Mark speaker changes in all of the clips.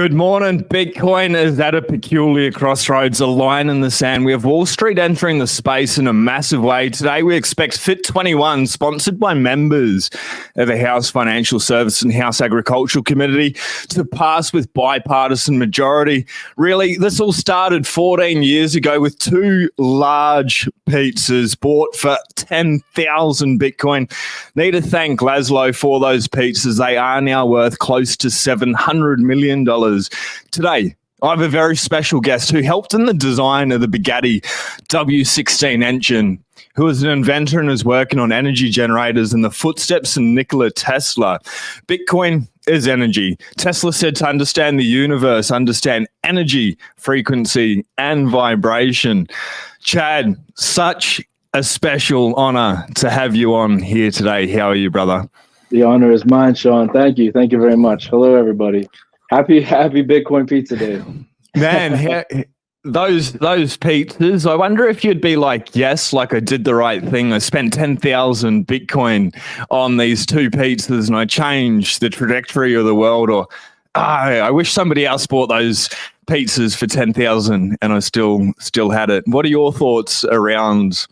Speaker 1: Good morning. Bitcoin is at a peculiar crossroads, a line in the sand. We have Wall Street entering the space in a massive way. Today, we expect Fit 21, sponsored by members of the House Financial Service and House Agricultural Committee, to pass with bipartisan majority. Really, this all started 14 years ago with two large pizzas bought for 10,000 Bitcoin. Need to thank Laszlo for those pizzas. They are now worth close to $700 million. Today, I have a very special guest who helped in the design of the Bugatti W16 engine, who is an inventor and is working on energy generators in the footsteps of Nikola Tesla. Bitcoin is energy. Tesla said to understand the universe, understand energy, frequency, and vibration. Chad, such a special honor to have you on here today. How are you, brother?
Speaker 2: The honor is mine, Sean. Thank you. Thank you very much. Hello, everybody. Happy Bitcoin Pizza Day.
Speaker 1: Man, those pizzas, I wonder if you'd be like, yes, like I did the right thing. I spent 10,000 Bitcoin on these two pizzas and I changed the trajectory of the world. Or I wish somebody else bought those pizzas for 10,000 and I still had it. What are your thoughts around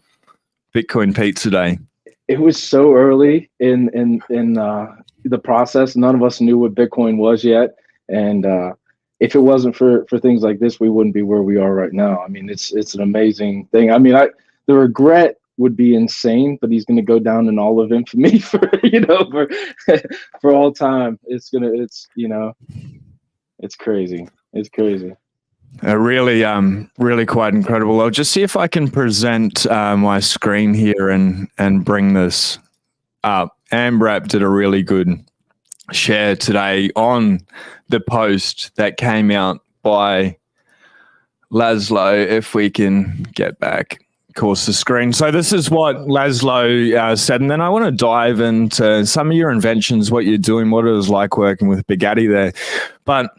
Speaker 1: Bitcoin Pizza Day?
Speaker 2: It was so early in the process. None of us knew what Bitcoin was yet. And if it wasn't for things like this, we wouldn't be where we are right now. I mean, it's an amazing thing. I mean, the regret would be insane, but he's going to go down in all of infamy for for all time. It's crazy. It's crazy. Really quite incredible. I'll just see if I can present my screen here and bring this up. AmRap did a really good share today on the post that came out by Laszlo. If we can get back, of course, the screen. So this is what Laszlo said, and then I want to dive into some of your inventions, what you're doing, what it was like working with Bugatti there. But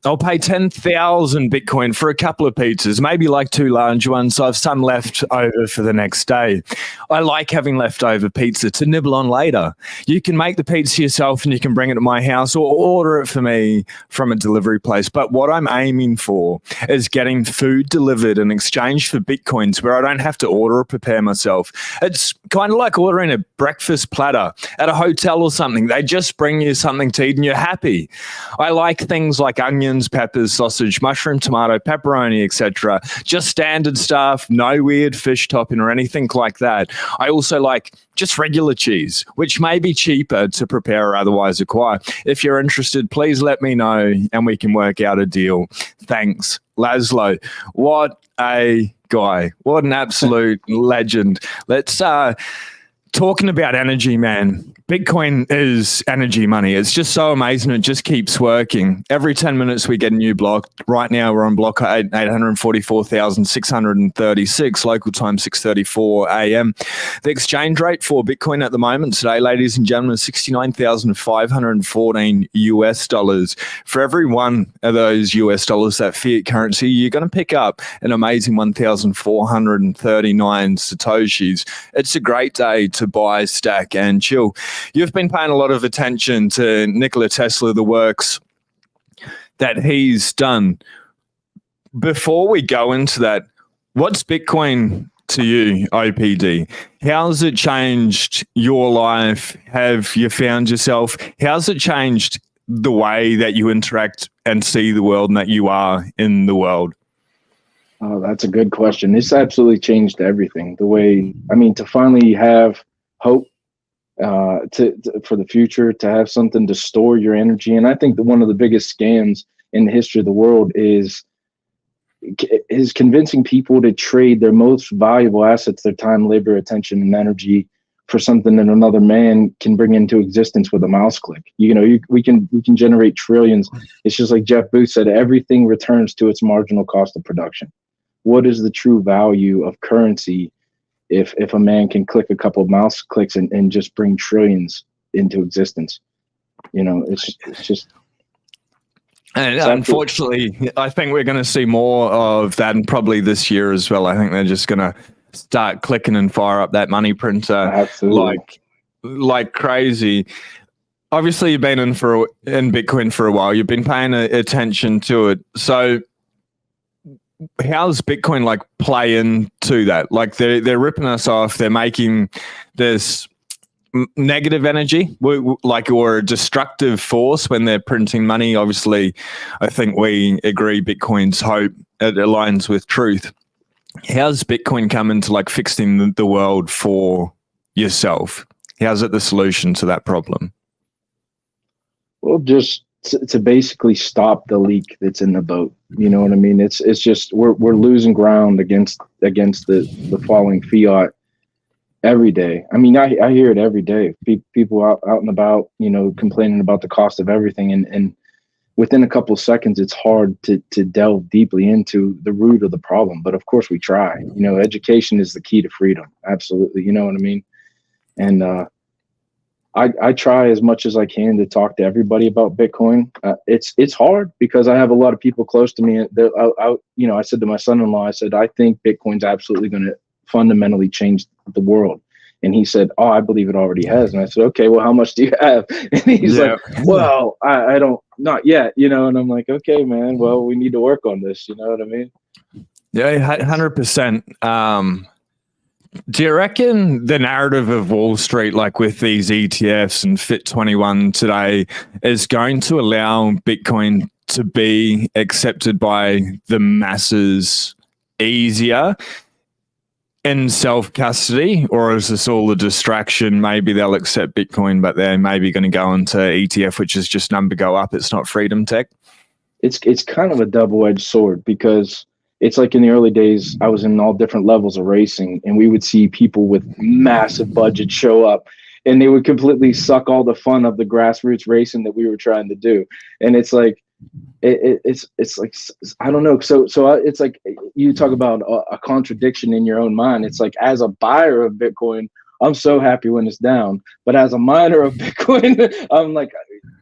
Speaker 2: I'll pay 10,000 Bitcoin for a couple of pizzas, maybe like two large ones. So I have some left over for the next day. I like having leftover pizza to nibble on later. You can make the pizza yourself and you can bring it to my house or order it for me from a delivery place. But what I'm aiming for is getting food delivered in exchange for Bitcoins where I don't have to order or prepare myself. It's kind of like ordering a breakfast platter at a hotel or something. They just bring you something to eat and you're happy. I like things like onions, peppers, sausage, mushroom, tomato, pepperoni, etc. Just standard stuff, no weird fish topping or anything like that. I also like just regular cheese, which may be cheaper to prepare or otherwise acquire. If you're interested, please let me know and we can work out a deal. Thanks, Laszlo. What a guy. What an absolute legend. Let's talking about energy, man. Bitcoin is energy money. It's just so amazing. It just keeps working. Every 10 minutes we get a new block. Right now we're on block 844,636, local time 6:34 a.m. The exchange rate for Bitcoin at the moment today, ladies and gentlemen, is 69,514 US dollars. For every one of those US dollars, that fiat currency, you're going to pick up an amazing 1,439 Satoshis. It's a great day to buy, stack, and chill. You've been paying a lot of attention to Nikola Tesla, the works that he's done. Before we go into that, what's Bitcoin to you, OPD? How's it changed your life? Have you found yourself? How's it changed the way that you interact and see the world and that you are in the world? Oh, that's a good question. It's absolutely changed everything. The way, to finally have hope for the future, to have something to store your energy. And I think that one of the biggest scams in the history of the world is convincing people to trade their most valuable assets, their time, labor, attention, and energy, for something that another man can bring into existence with a mouse click. We can generate trillions. It's just like Jeff Booth said, everything returns to its marginal cost of production. What is the true value of currency if a man can click a couple of mouse clicks and just bring trillions into existence? It's just.
Speaker 1: And unfortunately, I think we're going to see more of that, and probably this year as well. I think they're just going to start clicking and fire up that money printer like crazy.
Speaker 2: obviously you've been in Bitcoin for a while. You've been paying attention to it. So how's Bitcoin like play into that? Like they're ripping us off. They're making this negative energy, like, or a destructive force when they're printing money. Obviously, I think we agree Bitcoin's hope, it aligns with truth. How's Bitcoin come into like fixing the world for yourself? How's it the solution to that problem?
Speaker 3: Well, just to basically stop the leak that's in the boat. You know what I mean? It's just we're losing ground against the falling fiat every day. I mean, I hear it every day. People out and about, you know, complaining about the cost of everything, and within a couple of seconds, it's hard to delve deeply into the root of the problem. But of course, we try. You know, education is the key to freedom. Absolutely, you know what I mean? And I try as much as I can to talk to everybody about Bitcoin. It's hard because I have a lot of people close to me. You know, I said to my son-in-law, I said, I think Bitcoin's absolutely going to fundamentally change the world. And he said, oh, I believe it already has. And I said, okay, well, how much do you have? And he's like, well, I don't, not yet, you know? And I'm like, okay, man, well, we need to work on this. You know what I mean?
Speaker 2: Yeah, 100%. Do you reckon the narrative of Wall Street, like with these ETFs and Fit 21 today, is going to allow Bitcoin to be accepted by the masses easier in self-custody, or is this all a distraction? Maybe they'll accept Bitcoin, but they're maybe going to go into ETF, which is just number go up. It's not freedom tech.
Speaker 3: It's kind of a double-edged sword, because it's like in the early days, I was in all different levels of racing, and we would see people with massive budgets show up, and they would completely suck all the fun of the grassroots racing that we were trying to do. And it's like, it's like, I don't know. So it's like, you talk about a contradiction in your own mind. It's like, as a buyer of Bitcoin, I'm so happy when it's down, but as a miner of Bitcoin, I'm like,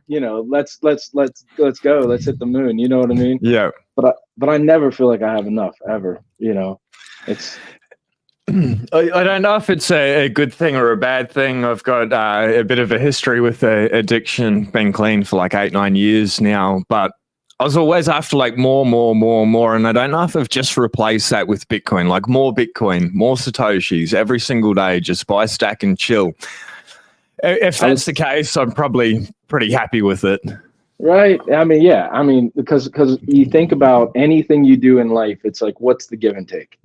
Speaker 3: you know, let's go, let's hit the moon. You know what I mean?
Speaker 2: Yeah.
Speaker 3: But I never feel like I have enough ever. You know, it's.
Speaker 2: I don't know if it's a good thing or a bad thing. I've got a bit of a history with addiction, been clean for like 8-9 years now, but I was always after like more. And I don't know if I've just replaced that with Bitcoin, like more Bitcoin, more Satoshis every single day, just buy, stack and chill. If that's the case, I'm probably pretty happy with it.
Speaker 3: Right. I mean, yeah. I mean, because you think about anything you do in life, it's like, what's the give and take?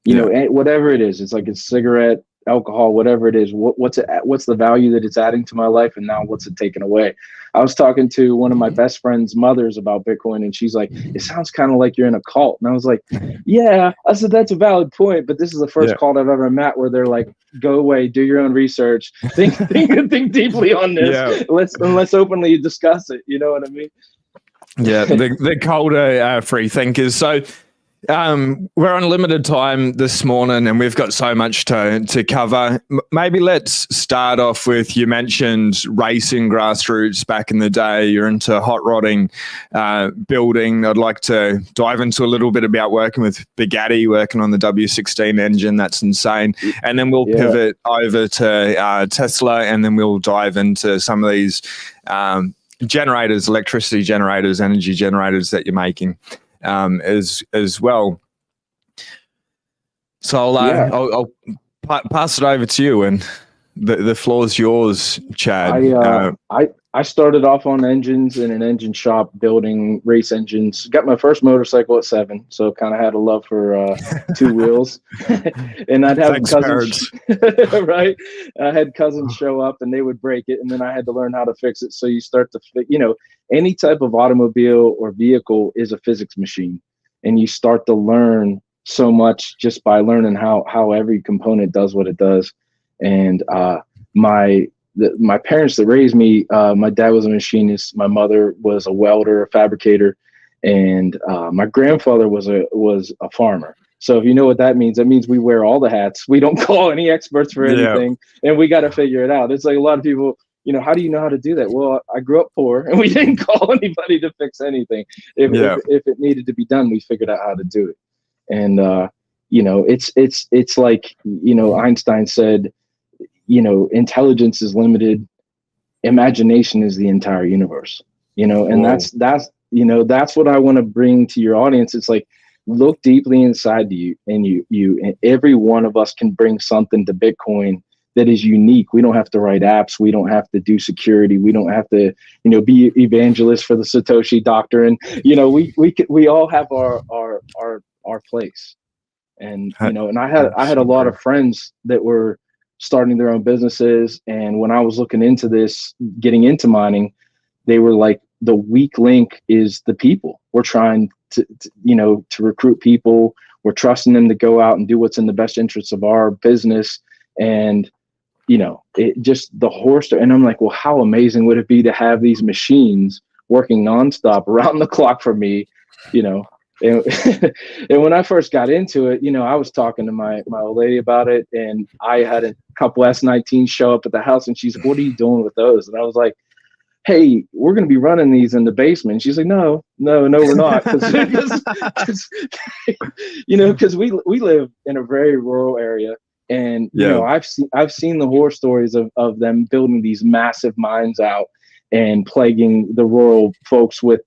Speaker 3: You know, whatever it is, it's like a cigarette, alcohol, whatever it is, what's the value that it's adding to my life, and now what's it taking away? I was talking to one of my best friend's mothers about Bitcoin, and she's like, it sounds kind of like you're in a cult. And I was like, yeah. I said, that's a valid point, but this is the first cult I've ever met where they're like, go away, do your own research, think deeply on this. Yeah. Let's openly discuss it. You know what I mean?
Speaker 2: Yeah, the colder free thinkers. So we're on limited time this morning, and we've got so much to cover. Maybe let's start off with, you mentioned racing grassroots back in the day. You're into hot rodding, building. I'd like to dive into a little bit about working with Bugatti, working on the W16 engine. That's insane. And then we'll pivot over to Tesla, and then we'll dive into some of these generators, electricity generators, energy generators that you're making as well. So I'll pass it over to you, and the floor's yours, Chad.
Speaker 3: I started off on engines in an engine shop building race engines. Got my first motorcycle at 7, so kind of had a love for 2 wheels. And I'd have cousins, right? I had cousins show up, and they would break it, and then I had to learn how to fix it. So you start to, you know, any type of automobile or vehicle is a physics machine, and you start to learn so much just by learning how every component does what it does. And my parents that raised me, my dad was a machinist, my mother was a welder, a fabricator, and my grandfather was a farmer. So if you know what that means we wear all the hats. We don't call any experts for anything, and we got to figure it out. It's like a lot of people, you know, how do you know how to do that? Well, I grew up poor, and we didn't call anybody to fix anything. If it needed to be done, we figured out how to do it. And you know, it's like, you know, Einstein said, you know, intelligence is limited imagination is the entire universe, and
Speaker 2: Whoa.
Speaker 3: that's what I want to bring to your audience. It's like, look deeply inside you, and and every one of us can bring something to Bitcoin that is unique. We don't have to write apps. We don't have to do security. We don't have to, be evangelists for the Satoshi doctrine. We all have our place. And, and I had a lot of friends that were starting their own businesses. And when I was looking into this, getting into mining, they were like, the weak link is the people. We're trying to recruit people. We're trusting them to go out and do what's in the best interest of our business. And, it just the horse. And I'm like, well, how amazing would it be to have these machines working nonstop around the clock for me, And, and when I first got into it, I was talking to my old lady about it, and I had a couple S19s show up at the house, and she's like, what are you doing with those? And I was like, hey, we're going to be running these in the basement. And she's like, no, we're not. Because we live in a very rural area. And, I've seen the horror stories of them building these massive mines out and plaguing the rural folks with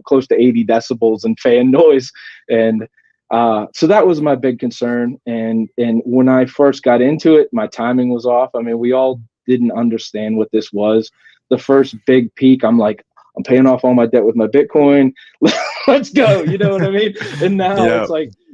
Speaker 3: close to 80 decibels and fan noise. And so that was my big concern. And when I first got into it, my timing was off. I mean, we all didn't understand what this was. The first big peak, I'm like, I'm paying off all my debt with my Bitcoin. Let's go. You know what I mean? And now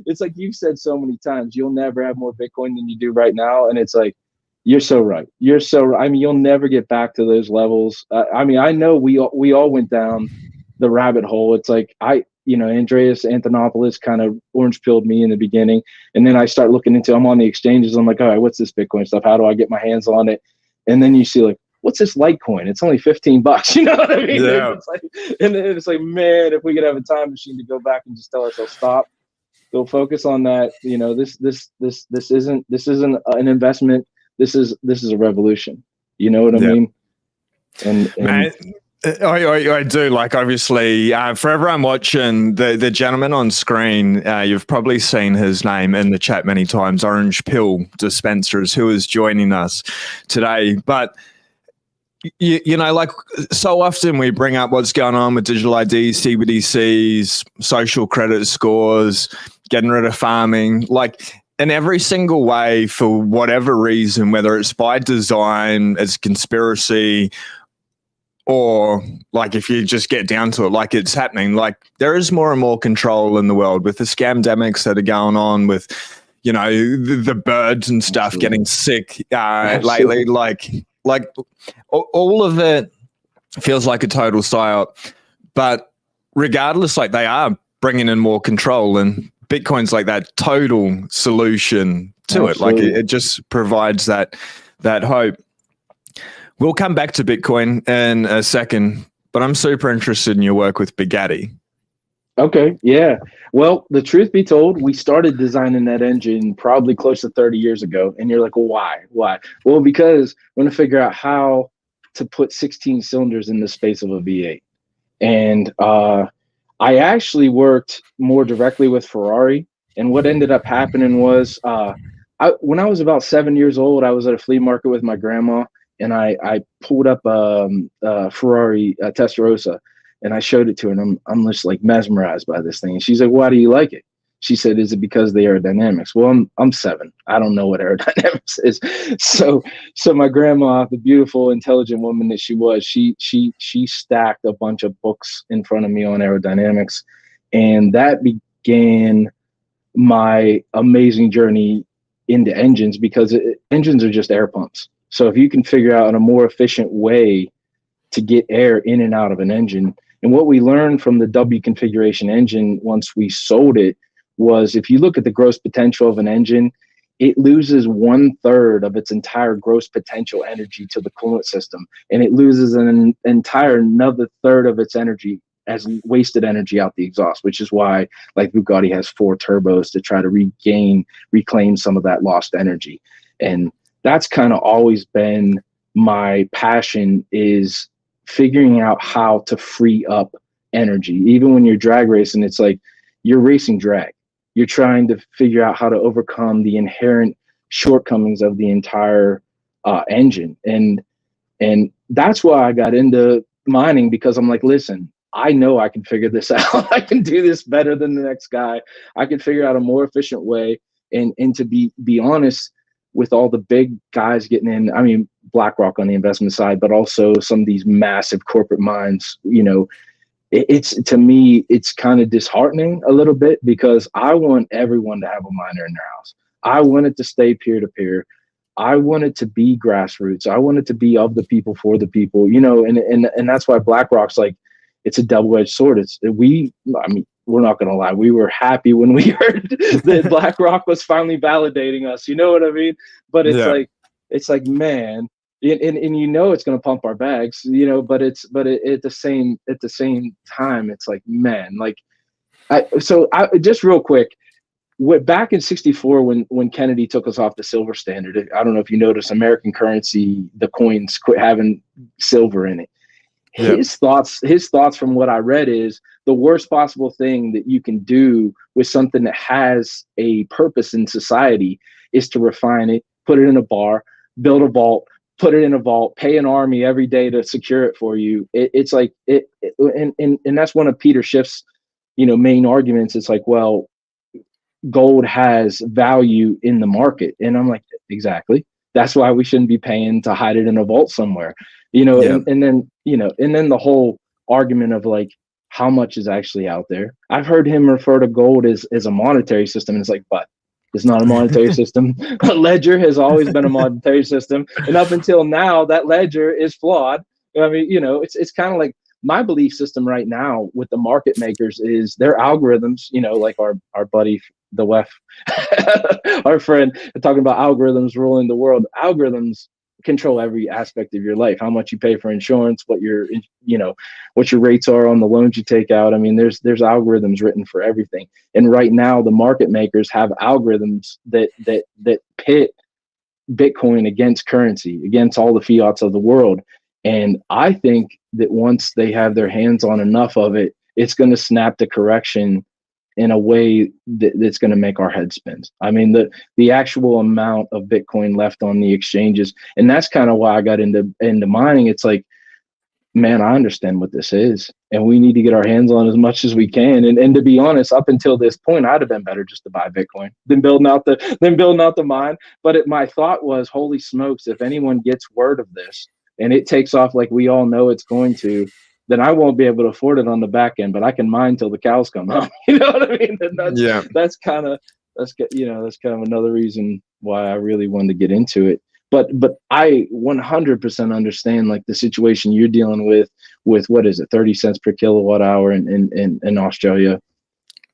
Speaker 3: it's like you've said so many times, you'll never have more Bitcoin than you do right now. And it's like, you're so right. I mean, you'll never get back to those levels. I mean, I know we all went down the rabbit hole. It's like Andreas Antonopoulos kind of orange pilled me in the beginning. And then I start looking I'm on the exchanges. I'm like, all right, what's this Bitcoin stuff? How do I get my hands on it? And then you see like, what's this Litecoin? It's only $15. You know what I mean?
Speaker 2: Yeah.
Speaker 3: It's like, man, if we could have a time machine to go back and just tell ourselves, stop, go focus on that. This isn't an investment. This is a revolution. You know what I mean? And
Speaker 2: Man, I do. Like, obviously, for everyone watching, the gentleman on screen, you've probably seen his name in the chat many times, Orange Pill Dispensers, who is joining us today. But like, so often we bring up what's going on with digital IDs, CBDCs, social credit scores, getting rid of farming, like in every single way, for whatever reason, whether it's by design, it's conspiracy, or like, if you just get down to it, like, it's happening. Like, there is more and more control in the world with the scamdemics that are going on with, the birds and stuff getting sick lately. Like all of it feels like a total psyop, but regardless, like, they are bringing in more control, and Bitcoin's like that total solution to it. Like, it just provides that hope. We'll come back to Bitcoin in a second, but I'm super interested in your work with Bugatti.
Speaker 3: Okay, yeah. Well, the truth be told, we started designing that engine probably close to 30 years ago. And you're like, well, why? Well, because we're going to figure out how to put 16 cylinders in the space of a V8. And I actually worked more directly with Ferrari. And what ended up happening was when I was about 7 years old, I was at a flea market with my grandma, and I pulled up a Ferrari Testarossa. And I showed it to her, and I'm just like mesmerized by this thing. And she's like, why do you like it? She said, is it because of the aerodynamics? Well, I'm 7. I don't know what aerodynamics is. So my grandma, the beautiful, intelligent woman that she was, she stacked a bunch of books in front of me on aerodynamics. And that began my amazing journey into engines, because engines are just air pumps. So if you can figure out a more efficient way to get air in and out of an engine. And what we learned from the W configuration engine once we sold it was, if you look at the gross potential of an engine, it loses 1/3 of its entire gross potential energy to the coolant system. And it loses an entire another third of its energy as wasted energy out the exhaust, which is why, like, Bugatti has 4 turbos to try to reclaim some of that lost energy. And that's kind of always been my passion, is figuring out how to free up energy. Even when you're drag racing, it's like you're racing drag. You're trying to figure out how to overcome the inherent shortcomings of the entire engine. And that's why I got into mining, because I'm like, listen, I know I can figure this out. I can do this better than the next guy. I can figure out a more efficient way. And to be honest, with all the big guys getting in, I mean, BlackRock on the investment side, but also some of these massive corporate mines, it's, to me, it's kind of disheartening a little bit, because I want everyone to have a miner in their house. I want it to stay peer to peer. I want it to be grassroots. I want it to be of the people for the people, and that's why BlackRock's like, it's a double-edged sword. I mean, we're not going to lie. We were happy when we heard that BlackRock was finally validating us. You know what I mean? But it's like, man, and it's going to pump our bags, but at the same time, it's like, man, like, just real quick, back in '64, when Kennedy took us off the silver standard, I don't know if you noticed, American currency, the coins quit having silver in it. His thoughts from what I read is, the worst possible thing that you can do with something that has a purpose in society is to refine it, put it in a bar, build a vault, put it in a vault, pay an army every day to secure it for you. It's like and that's one of Peter Schiff's main arguments. It's like, well, gold has value in the market, and I'm like, exactly. That's why we shouldn't be paying to hide it in a vault somewhere, and then the whole argument of like, how much is actually out there. I've heard him refer to gold as a monetary system, and it's like, but it's not a monetary system. A ledger has always been a monetary system, and up until now, that ledger is flawed. I mean, it's kind of like, my belief system right now with the market makers is their algorithms, like our buddy, the WEF, our friend, talking about algorithms ruling the world. Algorithms control every aspect of your life, how much you pay for insurance, what your rates are on the loans you take out. I mean, there's algorithms written for everything. And right now, the market makers have algorithms that pit Bitcoin against currency, against all the fiats of the world. And I think that once they have their hands on enough of it, it's going to snap the correction in a way that's going to make our head spin. I mean, the actual amount of Bitcoin left on the exchanges, and that's kind of why I got into mining. It's like, man, I understand what this is, and we need to get our hands on as much as we can. And to be honest, up until this point, I'd have been better just to buy Bitcoin than building out the mine. But my thought was, holy smokes, if anyone gets word of this and it takes off like we all know it's going to, then I won't be able to afford it on the back end, but I can mine till the cows come home. You know what I mean? And that's kind of another reason why I really wanted to get into it. But I 100% understand like the situation you're dealing with what is it, 30 cents per kilowatt hour in Australia.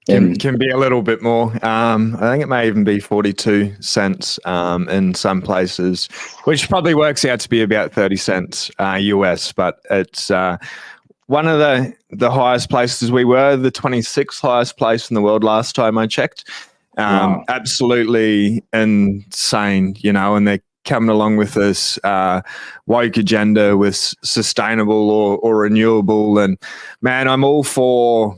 Speaker 2: Can be a little bit more. I think it may even be 42 cents in some places, which probably works out to be about 30 cents US, but it's one of the highest places. We were the 26th highest place in the world last time I checked.
Speaker 3: Wow.
Speaker 2: Absolutely insane, and they're coming along with this woke agenda with sustainable or renewable. And man, I'm all for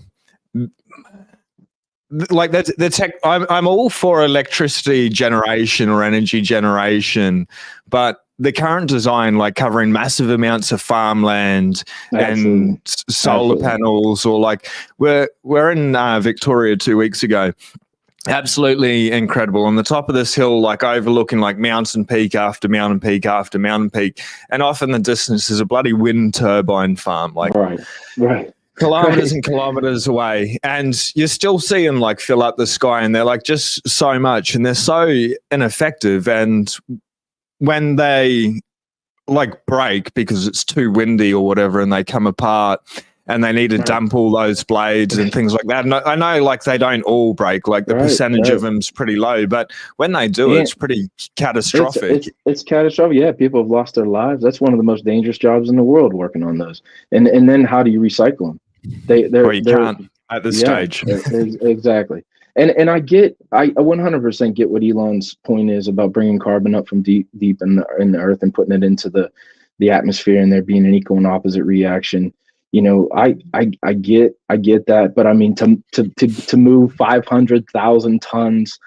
Speaker 2: like the tech. I'm all for electricity generation or energy generation, but the current design, like covering massive amounts of farmland and solar panels, or like we're in Victoria 2 weeks ago. Absolutely incredible. On the top of this hill, like overlooking like mountain peak after mountain peak after mountain peak, and off in the distance is a bloody wind turbine farm, like
Speaker 3: right.
Speaker 2: kilometers and kilometers away, and you still see them like fill up the sky, and they're like just so much, and they're so ineffective. And when they like break because it's too windy or whatever, and they come apart, and they need to dump all those blades and things like that. And I know like they don't all break, like the percentage of them's pretty low, but when they do, it's pretty catastrophic.
Speaker 3: It's catastrophic. Yeah, people have lost their lives. That's one of the most dangerous jobs in the world, working on those. And then how do you recycle them?
Speaker 2: You can't at this stage.
Speaker 3: Exactly. And I 100% get what Elon's point is about bringing carbon up from deep in the earth and putting it into the atmosphere, and there being an equal and opposite reaction. I get that, but I mean, to move 500,000 tons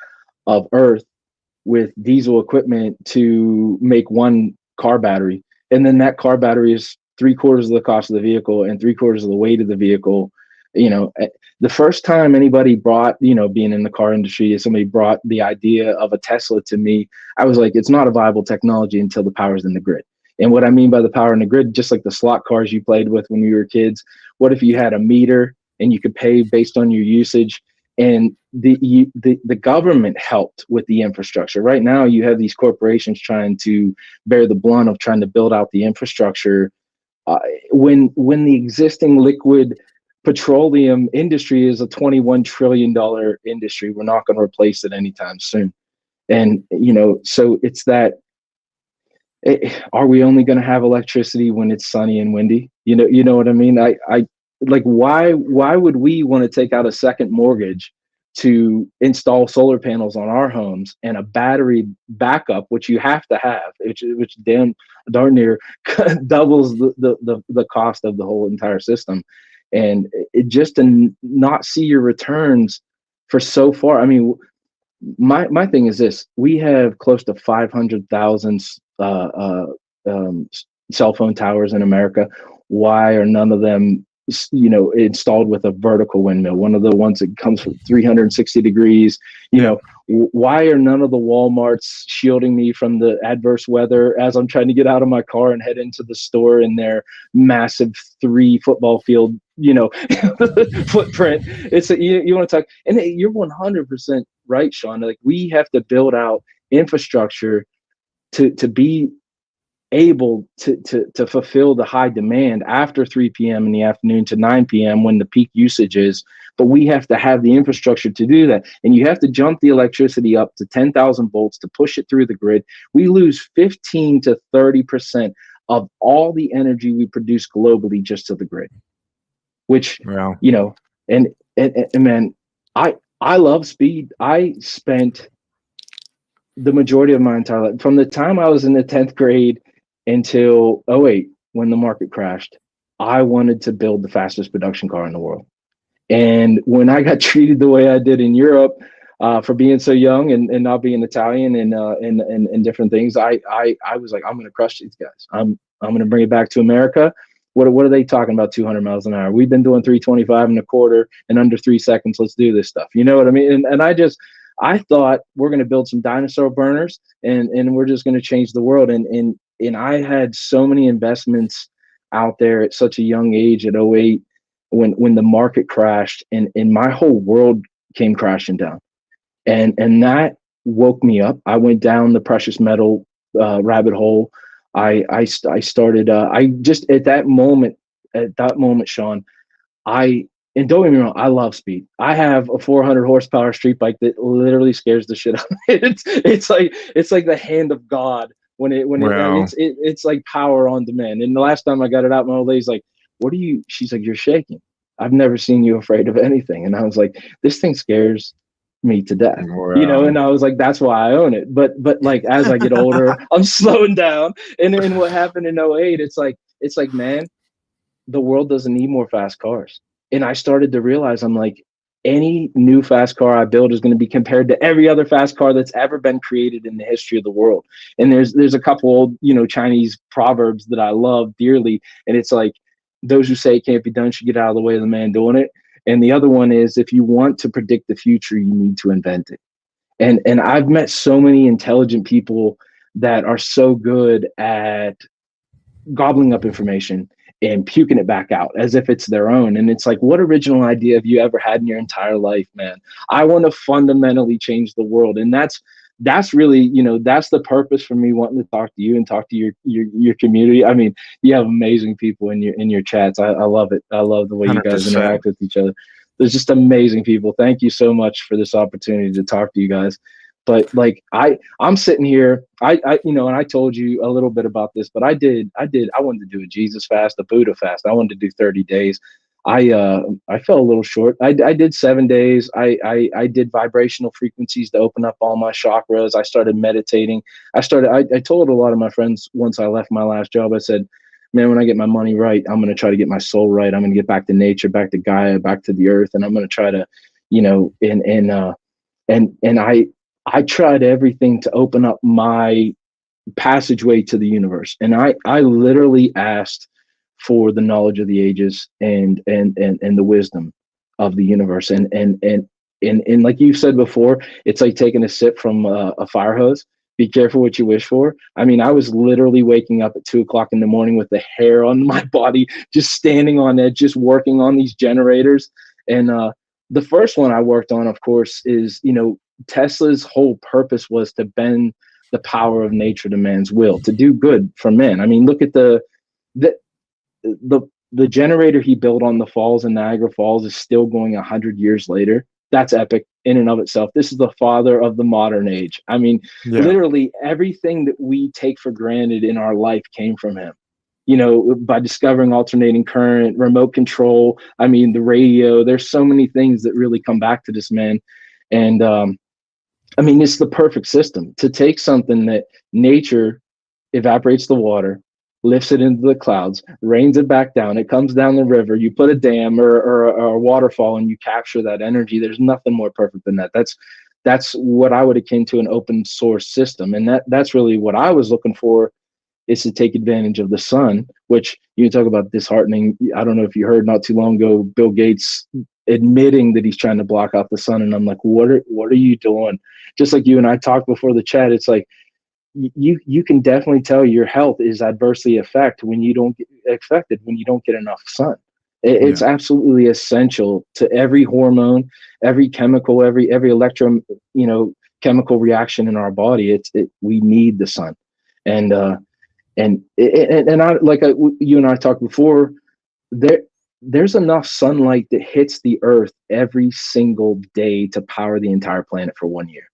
Speaker 3: of earth with diesel equipment to make one car battery And then that car battery is 3/4 of the cost of the vehicle and 3/4 of the weight of the vehicle. The first time anybody brought, being in the car industry, somebody brought the idea of a Tesla to me, I was like, it's not a viable technology until the power's in the grid. And what I mean by the power in the grid, just like the slot cars you played with when you were kids, what if you had a meter and you could pay based on your usage? And the government helped with the infrastructure. Right now, you have these corporations trying to bear the blunt of trying to build out the infrastructure. When the existing liquid petroleum industry is a $21 trillion industry, we're not going to replace it anytime soon. And so it's that. Are we only going to have electricity when it's sunny and windy? You know what I mean? I like, why would we want to take out a second mortgage to install solar panels on our homes and a battery backup, which you have to have, which darn near doubles the cost of the whole entire system. And it just to not see your returns for so far. I mean, my thing is this: we have close to 500,000 cell phone towers in America. Why are none of them, installed with a vertical windmill? One of the ones that comes from 360 degrees. Why are none of the Walmarts shielding me from the adverse weather as I'm trying to get out of my car and head into the store in their massive 3 football field, footprint? It's you want to talk, and you're 100% right, Sean. Like, we have to build out infrastructure to be able to fulfill the high demand after 3 p.m. in the afternoon to 9 p.m. when the peak usage is. But we have to have the infrastructure to do that. And you have to jump the electricity up to 10,000 volts to push it through the grid. We lose 15 to 30% of all the energy we produce globally just to the grid, which,
Speaker 2: wow.
Speaker 3: And man, I love speed. I spent the majority of my entire life, from the time I was in the 10th grade until 2008, when the market crashed, I wanted to build the fastest production car in the world. And when I got treated the way I did in Europe for being so young and not being Italian and different things, I was like, I'm going to crush these guys. I'm going to bring it back to America. What are they talking about? 200 miles an hour. We've been doing 325 and a quarter in under 3 seconds. Let's do this stuff. You know what I mean? And I thought we're going to build some dinosaur burners and we're just going to change the world. And I had so many investments out there at such a young age at 2008 when the market crashed and my whole world came crashing down. And that woke me up. I went down the precious metal rabbit hole. I started, I just, at that moment, Sean, and don't get me wrong, I love speed. I have a 400 horsepower street bike that literally scares the shit out of me. It's like the hand of God
Speaker 2: Wow.
Speaker 3: it's like power on demand. And the last time I got it out, my old lady's like, she's like, you're shaking. I've never seen you afraid of anything. And I was like, this thing scares me to death.
Speaker 2: Wow.
Speaker 3: And I was like, that's why I own it. But like, as I get older, I'm slowing down. And then what happened in 2008, it's like, man, the world doesn't need more fast cars. And I started to realize, I'm like, any new fast car I build is going to be compared to every other fast car that's ever been created in the history of the world. And there's a couple old, Chinese proverbs that I love dearly. And it's like, those who say it can't be done should get out of the way of the man doing it. And the other one is, if you want to predict the future, you need to invent it. And I've met so many intelligent people that are so good at gobbling up information and puking it back out as if it's their own. And it's like, what original idea have you ever had in your entire life, man? I want to fundamentally change the world. And that's really, that's the purpose for me wanting to talk to you and talk to your community. I mean, you have amazing people in your chats. I love it. I love the way you guys
Speaker 2: 100%.
Speaker 3: interact with each other. There's just amazing people. Thank you so much for this opportunity to talk to you guys. But like, I'm sitting here, and I told you a little bit about this, but I wanted to do a Jesus fast, a Buddha fast. I wanted to do 30 days. I fell a little short. I did 7 days. I did vibrational frequencies to open up all my chakras. I started meditating. I told a lot of my friends once I left my last job, I said, man, when I get my money right, I'm going to try to get my soul right. I'm going to get back to nature, back to Gaia, back to the earth. And I'm going to try to, and I tried everything to open up my passageway to the universe. And I literally asked for the knowledge of the ages and the wisdom of the universe. And like you said before, it's like taking a sip from a fire hose. Be careful what you wish for. I mean, I was literally waking up at 2 o'clock in the morning with the hair on my body, just standing on edge, just working on these generators. And the first one I worked on, of course, is, Tesla's whole purpose was to bend the power of nature to man's will, to do good for men. I mean, look at the generator he built on the falls in Niagara Falls is still going 100 years later. That's epic in and of itself. This is the father of the modern age. I mean, literally everything that we take for granted in our life came from him. By discovering alternating current, remote control, I mean, the radio, there's so many things that really come back to this man. And I mean, it's the perfect system to take something that nature evaporates the water, lifts it into the clouds, rains it back down. It comes down the river. You put a dam or a waterfall and you capture that energy. There's nothing more perfect than that. That's what I would akin to an open source system. And that's really what I was looking for, is to take advantage of the sun, which you talk about disheartening. I don't know if you heard not too long ago, Bill Gates admitting that he's trying to block out the sun. And I'm like, what are you doing? Just like you and I talked before the chat, it's like, you can definitely tell your health is adversely affected when you don't get enough sun. It's absolutely essential to every hormone, every chemical, every electro, chemical reaction in our body. We need the sun. And you and I talked before, there's enough sunlight that hits the earth every single day to power the entire planet for 1 year,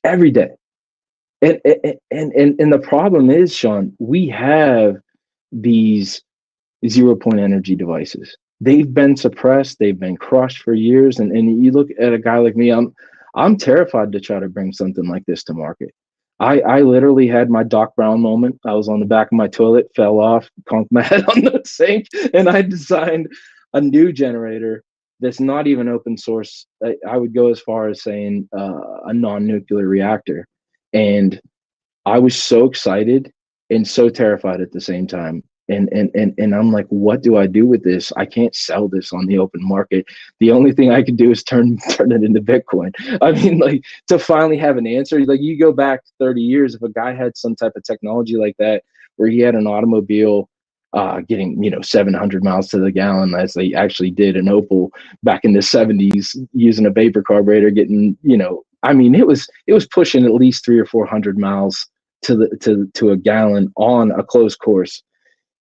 Speaker 3: every day. And the problem is, Sean, we have these 0-point energy devices. They've been suppressed. They've been crushed for years. And you look at a guy like me, I'm terrified to try to bring something like this to market. I literally had my Doc Brown moment. I was on the back of my toilet, fell off, conked my head on the sink, and I designed a new generator that's not even open source. I would go as far as saying a non-nuclear reactor. And I was so excited and so terrified at the same time. And I'm like, what do I do with this? I can't sell this on the open market. The only thing I could do is turn it into Bitcoin. I mean, like, to finally have an answer, like, you go back 30 years, if a guy had some type of technology like that, where he had an automobile getting 700 miles to the gallon, as they actually did an Opel back in the 70s, using a vapor carburetor, getting, I mean, it was pushing at least 300 or 400 miles to a gallon on a closed course.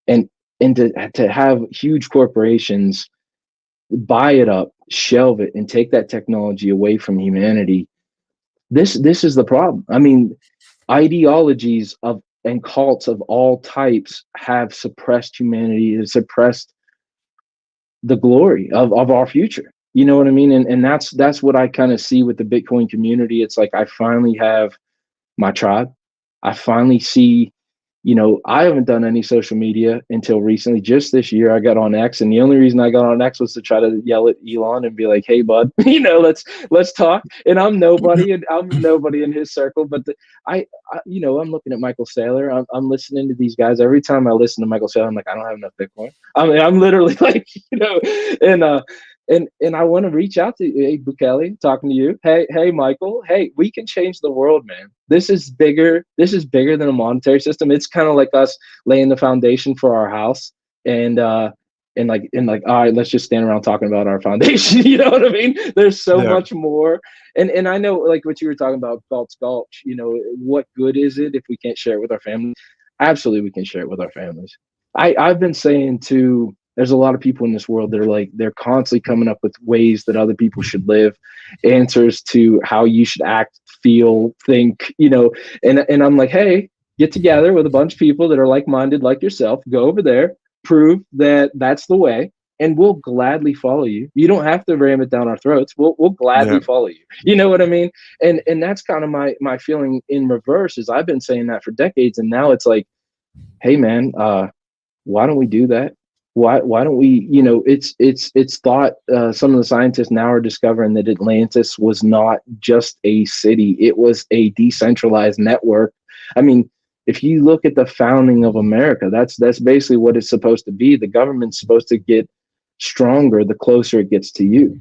Speaker 3: And to have huge corporations buy it up, shelve it, and take that technology away from humanity, this is the problem. I mean, ideologies and cults of all types have suppressed humanity, have suppressed the glory of our future. You know what I mean? And that's what I kind of see with the Bitcoin community. It's like, I finally have my tribe. I finally see, I haven't done any social media until recently. Just this year, I got on X, and the only reason I got on X was to try to yell at Elon and be like, "Hey, bud, let's talk." And I'm nobody in his circle. But I'm looking at Michael Saylor. I'm listening to these guys. Every time I listen to Michael Saylor, I'm like, I don't have enough Bitcoin. I mean, I'm literally like, and I want to reach out to you. Hey, Bukele, talking to you. Hey, Michael. Hey, we can change the world, man. This is bigger than a monetary system. It's kind of like us laying the foundation for our house, and all right, let's just stand around talking about our foundation. You know what I mean? There's so much more. And I know, like what you were talking about, Galt's Gulch, what good is it if we can't share it with our families? Absolutely, we can share it with our families. I've been saying too, there's a lot of people in this world that are like, they're constantly coming up with ways that other people should live, answers to how you should act, feel, think, and I'm like, hey, get together with a bunch of people that are like-minded like yourself, go over there, prove that that's the way, and we'll gladly follow you. You don't have to ram it down our throats. We'll gladly follow you. You know what I mean? And that's kind of my feeling in reverse, is I've been saying that for decades, and now it's like, hey man, why don't we do that? Why don't we, it's thought, some of the scientists now are discovering that Atlantis was not just a city. It was a decentralized network. I mean, if you look at the founding of America, that's basically what it's supposed to be. The government's supposed to get stronger the closer it gets to you.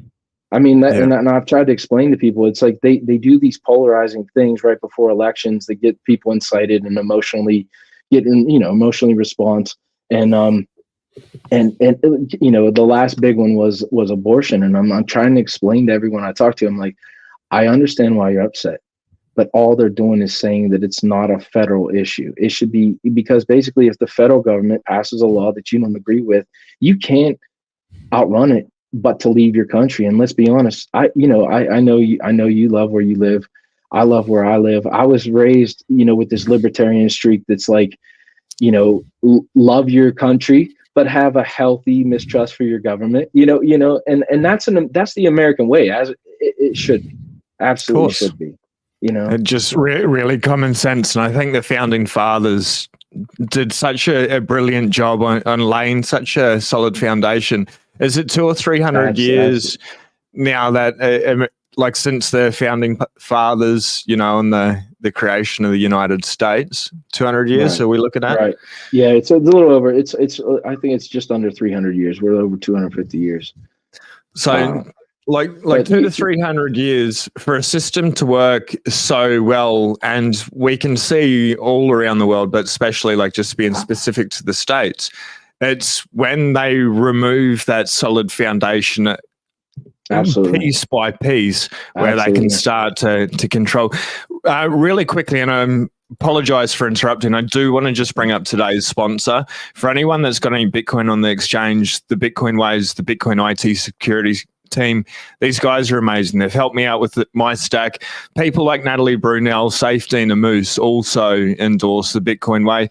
Speaker 3: I mean, and I've tried to explain to people, it's like they do these polarizing things right before elections that get people incited and emotionally response. And the last big one was abortion. And I'm trying to explain to everyone I talk to, I'm like, I understand why you're upset, but all they're doing is saying that it's not a federal issue. It should be, because basically if the federal government passes a law that you don't agree with, you can't outrun it but to leave your country. And let's be honest, I know you love where you live. I love where I live. I was raised, with this libertarian streak that's like, love your country, but have a healthy mistrust for your government, and that's the American way, as it should be. Absolutely should be,
Speaker 2: It just really common sense. And I think the founding fathers did such a brilliant job on laying such a solid foundation. Is it 200 or 300 years now that, like, since the founding fathers, and the creation of the United States? 200 years?
Speaker 3: Right.
Speaker 2: So we looking at?
Speaker 3: Right. Yeah, it's a little over. It's. I think it's just under 300 years. We're over 250 years.
Speaker 2: So, like 200 to 300 years for a system to work so well, and we can see all around the world, but especially like just being specific to the States. It's when they remove that solid foundation,
Speaker 3: absolutely,
Speaker 2: piece by piece, where they can start to control. Really quickly, and I apologize for interrupting, I do want to just bring up today's sponsor. For anyone that's got any Bitcoin on the exchange, the Bitcoin Ways, the Bitcoin IT security team, these guys are amazing. They've helped me out with my stack. People like Natalie Brunel, Safety and Moose also endorse the Bitcoin Way.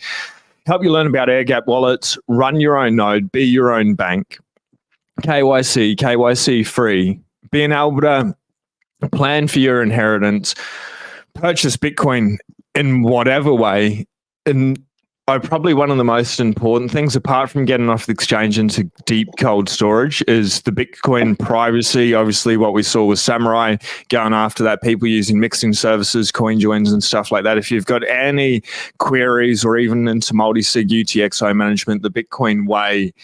Speaker 2: Help you learn about air gap wallets, run your own node, be your own bank, KYC free, being able to plan for your inheritance, purchase Bitcoin in whatever way. And probably one of the most important things, apart from getting off the exchange into deep cold storage, is the Bitcoin privacy. Obviously, what we saw with Samurai going after that, people using mixing services, coin joins and stuff like that. If you've got any queries or even into multi-sig UTXO management, the Bitcoin Way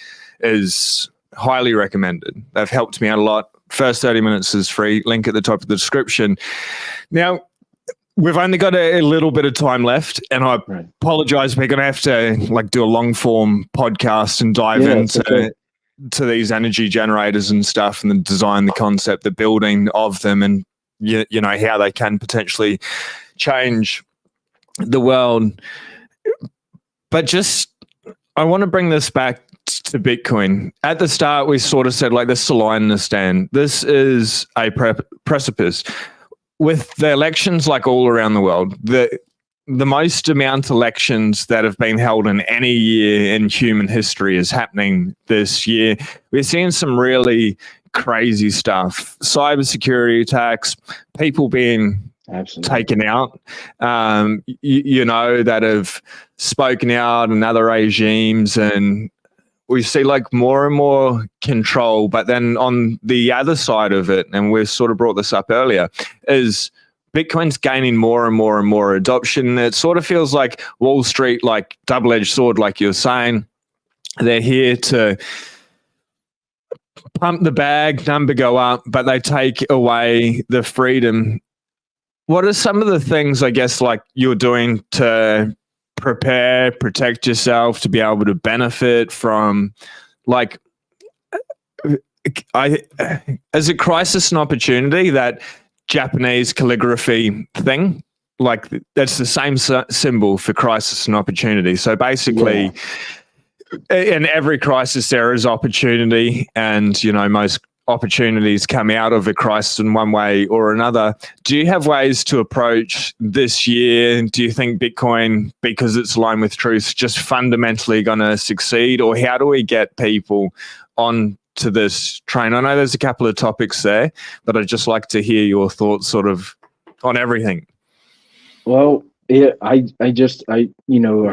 Speaker 2: is highly recommended. They've helped me out a lot. First 30 minutes is free. Link at the top of the description. Now, we've only got a little bit of time left, and I apologize. We're going to have to do a long form podcast and dive into to these energy generators and stuff, and the design, the concept, the building of them, and how they can potentially change the world. But just, I want to bring this back to Bitcoin. At the start, we sort of said, this is a line in the stand. This is a precipice. With the elections, all around the world, the most amount elections that have been held in any year in human history is happening this year. We're seeing some really crazy stuff. Cybersecurity attacks, people being taken out, that have spoken out, and other regimes, and we see more and more control. But then on the other side of it, and we've sort of brought this up earlier, is Bitcoin's gaining more and more and more adoption. It sort of feels like Wall Street, double-edged sword, like you're saying. They're here to pump the bag, number go up, but they take away the freedom. What are some of the things, I guess, you're doing to prepare, protect yourself, to be able to benefit from, as a crisis and opportunity, that Japanese calligraphy thing, that's the same symbol for crisis and opportunity. So basically, in every crisis there is opportunity, and most opportunities come out of a crisis in one way or another. Do you have ways to approach this year? Do you think Bitcoin, because it's aligned with truth, just fundamentally going to succeed? Or how do we get people on to this train? I know there's a couple of topics there, but I'd just like to hear your thoughts sort of on everything.
Speaker 3: Well, yeah, I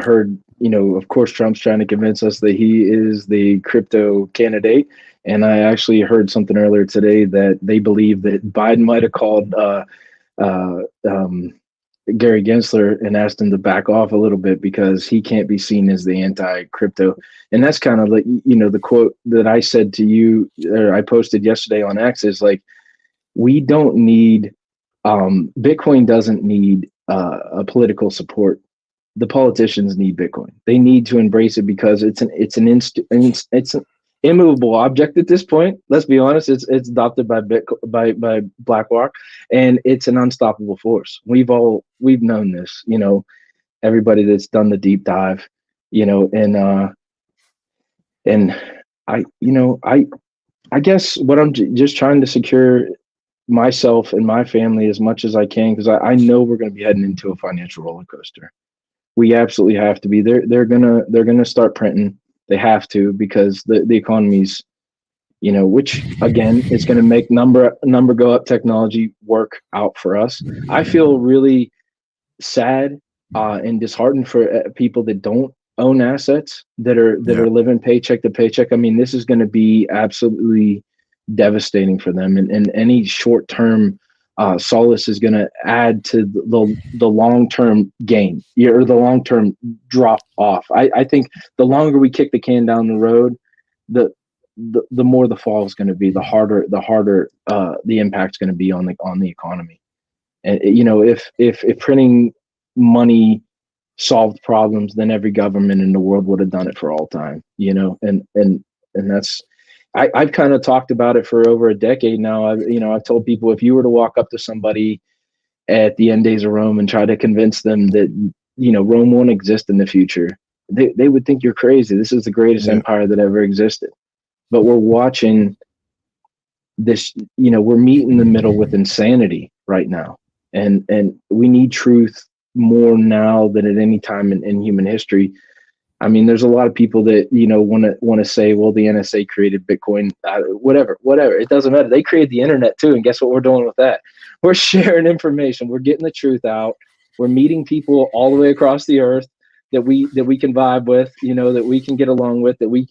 Speaker 3: heard, of course, Trump's trying to convince us that he is the crypto candidate. And I actually heard something earlier today that they believe that Biden might have called Gary Gensler and asked him to back off a little bit because he can't be seen as the anti-crypto. And that's kind of like, the quote that I said to you, or I posted yesterday on X, is like, we don't need, Bitcoin doesn't need a political support. The politicians need Bitcoin. They need to embrace it because it's an immovable object at this point. Let's be honest. It's adopted by by BlackRock, and it's an unstoppable force. We've known this. Everybody that's done the deep dive. And I guess what I'm just trying to secure myself and my family as much as I can, because I know we're going to be heading into a financial roller coaster. We absolutely have to be. They're gonna start printing. They have to, because the economy's, which again is going to make number go up, technology work out for us. I feel really sad and disheartened for people that don't own assets, that are living paycheck to paycheck. I mean, this is going to be absolutely devastating for them, and any short term solace is going to add to the long term gain, or the long term drop off. I think the longer we kick the can down the road, the more the fall is going to be, the harder the impact's going to be on the economy. And if printing money solved problems, then every government in the world would have done it for all time. And that's, I've kind of talked about it for over a decade now. I've told people, if you were to walk up to somebody at the end days of Rome and try to convince them that, Rome won't exist in the future, they would think you're crazy. This is the greatest empire that ever existed. But we're watching this, we're meeting in the middle with insanity right now. And we need truth more now than at any time in human history. I mean, there's a lot of people that, want to say, well, the NSA created Bitcoin, whatever. It doesn't matter. They created the internet too. And guess what we're doing with that? We're sharing information. We're getting the truth out. We're meeting people all the way across the earth that we can vibe with, that we can get along with, that we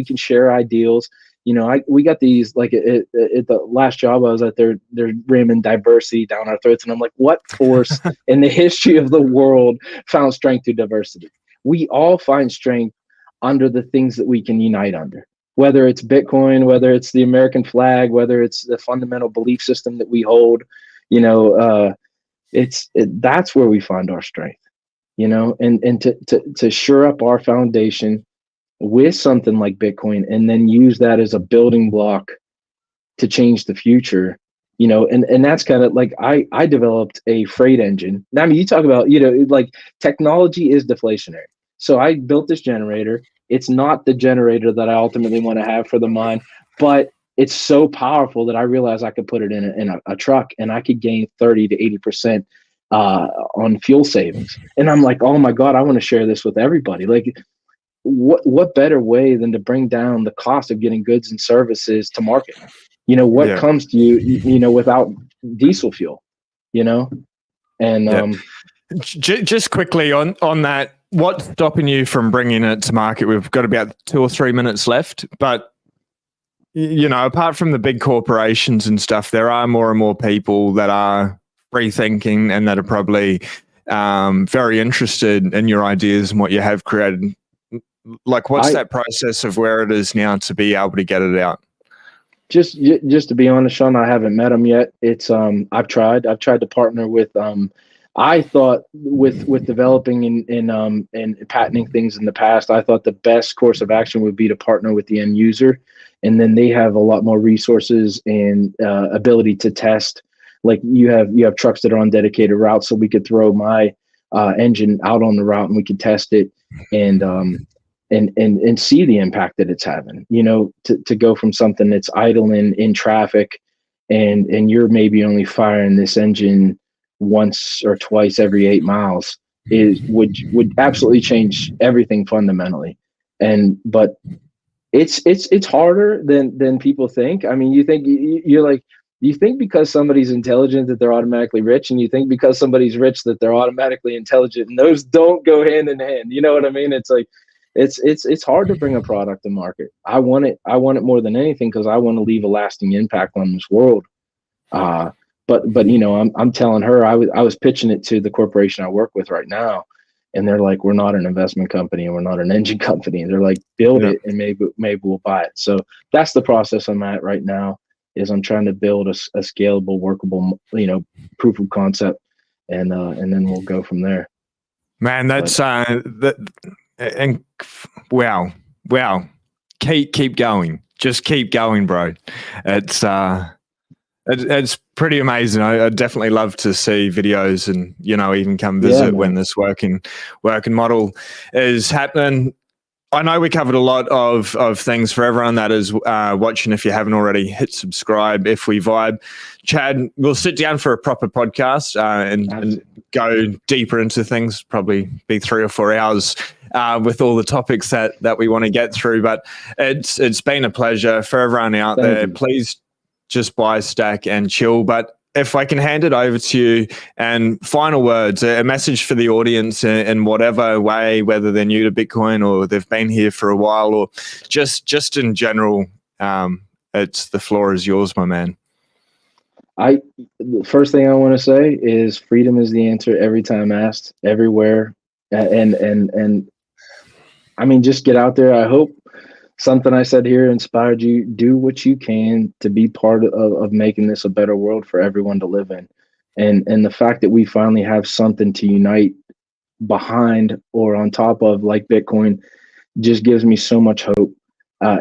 Speaker 3: can share ideals. We got these, like at the last job I was at, they're ramming diversity down our throats. And I'm like, what force in the history of the world found strength through diversity? We all find strength under the things that we can unite under, whether it's Bitcoin, whether it's the American flag, whether it's the fundamental belief system that we hold. That's where we find our strength, and to shore up our foundation with something like Bitcoin, and then use that as a building block to change the future. And that's kind of like, I developed a freight engine. I mean, you talk about, like, technology is deflationary. So I built this generator. It's not the generator that I ultimately want to have for the mine, but it's so powerful that I realized I could put it in a truck, and I could gain 30 to 80% on fuel savings. And I'm like, oh my God, I want to share this with everybody. Like, what better way than to bring down the cost of getting goods and services to market? What comes to you, without diesel fuel, and
Speaker 1: just quickly on that, what's stopping you from bringing it to market? We've got about 2 or 3 minutes left, but apart from the big corporations and stuff, there are more and more people that are free thinking and that are probably very interested in your ideas and what you have created. Like, what's that process of where it is now to be able to get it out?
Speaker 3: Just to be honest, Sean, I haven't met them yet. It's I've tried to partner with I thought with developing and patenting things in the past, I thought the best course of action would be to partner with the end user, and then they have a lot more resources and ability to test. Like, you have trucks that are on dedicated routes, so we could throw my engine out on the route and we could test it and see the impact that it's having. To go from something that's idling in traffic, and you're maybe only firing this engine once or twice every 8 miles, would absolutely change everything fundamentally. But it's harder than people think. I mean, you think because somebody's intelligent that they're automatically rich, and you think because somebody's rich that they're automatically intelligent, and those don't go hand in hand. You know what I mean? It's like, it's hard to bring a product to market. I want it more than anything because I want to leave a lasting impact on this world. But you know, I'm telling her, I was pitching it to the corporation I work with right now, and they're like, we're not an investment company and we're not an engine company. And they're like, build it and maybe we'll buy it. So that's the process I'm at right now. Is I'm trying to build a scalable, workable, you know, proof of concept, and then we'll go from there.
Speaker 2: Man, that's and wow, keep going, just keep going, bro. It's pretty amazing. I'd definitely love to see videos and, you know, even come visit when this working model is happening. I know we covered a lot of things. For everyone that is watching, if you haven't already, hit subscribe. If we vibe, Chad, we'll sit down for a proper podcast and go deeper into things. Probably be 3 or 4 hours with all the topics that we want to get through. But it's been a pleasure. For everyone out there, please just buy, stack, and chill. But if I can hand it over to you, and final words, a message for the audience in whatever way, whether they're new to Bitcoin or they've been here for a while, or just in general, it's the floor is yours, my man.
Speaker 3: The first thing I want to say is freedom is the answer every time asked, everywhere, and I mean, just get out there. I hope something I said here inspired you. Do what you can to be part of making this a better world for everyone to live in. And the fact that we finally have something to unite behind or on top of, like Bitcoin, just gives me so much hope.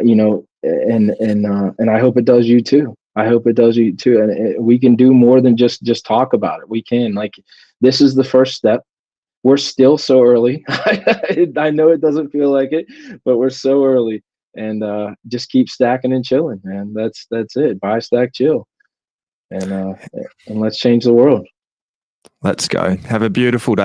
Speaker 3: You know, and I hope it does you too. I hope it does you too. And we can do more than just talk about it. We can, like, this is the first step. We're still so early. I know it doesn't feel like it, but we're so early. And just keep stacking and chilling, man. That's it. Buy, stack, chill, and let's change the world.
Speaker 2: Let's go. Have a beautiful day.